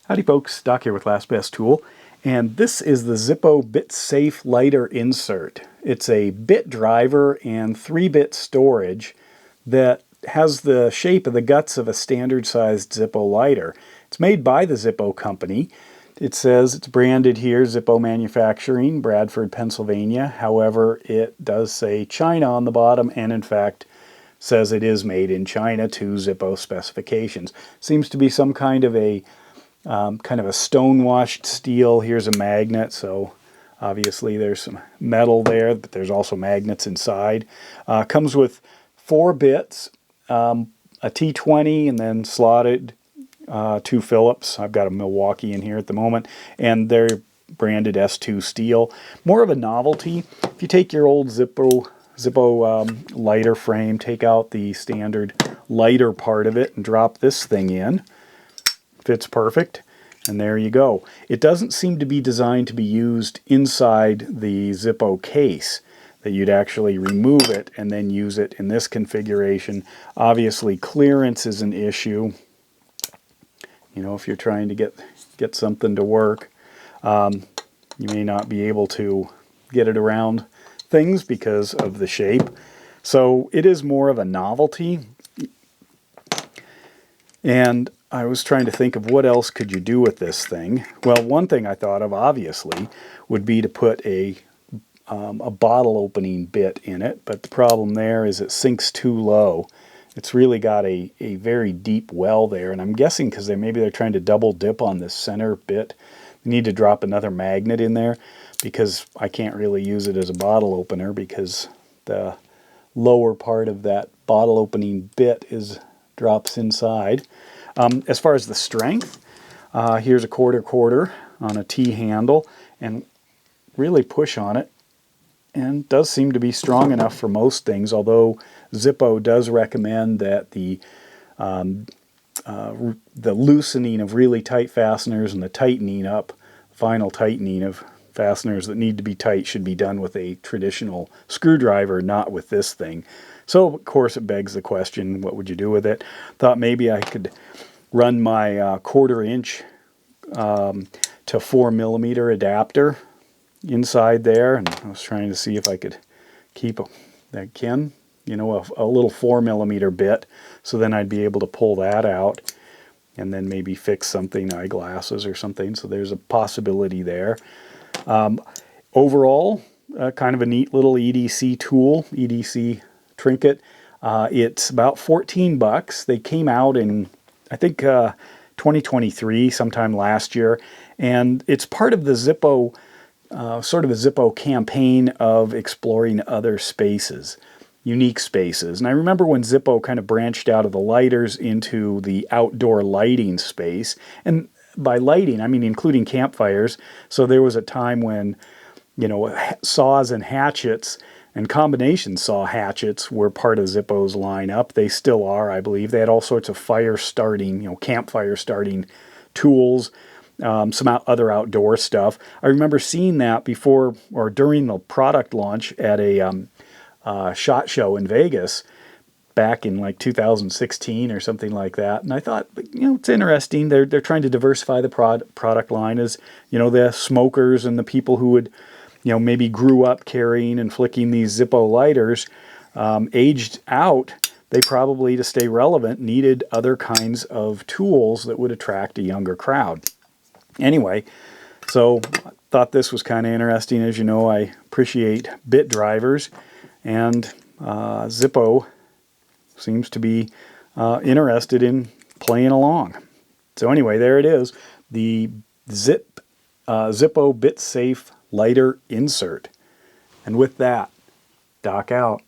Howdy folks, Doc here with Last Best Tool, and this is the Zippo Bit Safe Lighter Insert. It's a bit driver and 3-bit storage that has the shape of the guts of a standard sized Zippo lighter. It's made by the Zippo company. It says it's branded here, Zippo Manufacturing, Bradford, Pennsylvania. However, it does say China on the bottom, and in fact says it is made in China to Zippo specifications. Seems to be some kind of a stone-washed steel. Here's a magnet, so obviously there's some metal there, but there's also magnets inside. Comes with 4 bits, a T20, and then slotted 2 Phillips. I've got a Milwaukee in here at the moment, and they're branded S2 steel. More of a novelty. If you take your old Zippo lighter frame, take out the standard lighter part of it, and drop this thing in. Fits perfect, and there you go. It doesn't seem to be designed to be used inside the Zippo case, that you'd actually remove it and then use it in this configuration. Obviously clearance is an issue, you know, if you're trying to get something to work. You may not be able to get it around things because of the shape. So it is more of a novelty. And I was trying to think of what else could you do with this thing. Well, one thing I thought of, obviously, would be to put a bottle opening bit in it, but the problem there is it sinks too low. It's really got a very deep well there, and I'm guessing because maybe they're trying to double dip on this center bit. They need to drop another magnet in there, because I can't really use it as a bottle opener because the lower part of that bottle opening bit drops inside. As far as the strength, here's a quarter on a T handle, and really push on it, and it does seem to be strong enough for most things, although Zippo does recommend that the loosening of really tight fasteners and the tightening up, final tightening of fasteners that need to be tight should be done with a traditional screwdriver, not with this thing. So, of course, it begs the question, what would you do with it? Thought maybe I could run my 1/4 inch to 4mm adapter inside there, and I was trying to see if I could keep a little 4mm bit, so then I'd be able to pull that out and then maybe fix something, eyeglasses or something. So there's a possibility there. Overall, kind of a neat little EDC tool, EDC trinket. It's about $14. They came out in, I think, 2023, sometime last year, and it's part of the Zippo, sort of a Zippo campaign of exploring other spaces, unique spaces. And I remember when Zippo kind of branched out of the lighters into the outdoor lighting space, and by lighting, I mean including campfires. So there was a time when, you know, saws and hatchets and combination saw hatchets were part of Zippo's lineup. They still are, I believe. They had all sorts of fire starting, campfire starting tools, some other outdoor stuff. I remember seeing that before or during the product launch at a SHOT Show in Vegas back in like 2016 or something like that. And I thought, it's interesting. They're trying to diversify the product line, as, the smokers and the people who would, maybe grew up carrying and flicking these Zippo lighters, aged out. They probably, to stay relevant, needed other kinds of tools that would attract a younger crowd. Anyway, so I thought this was kind of interesting. As you know, I appreciate bit drivers, and Zippo seems to be interested in playing along. So anyway, there it is, the Zippo Bit Safe Lighter Insert. And with that, Doc out.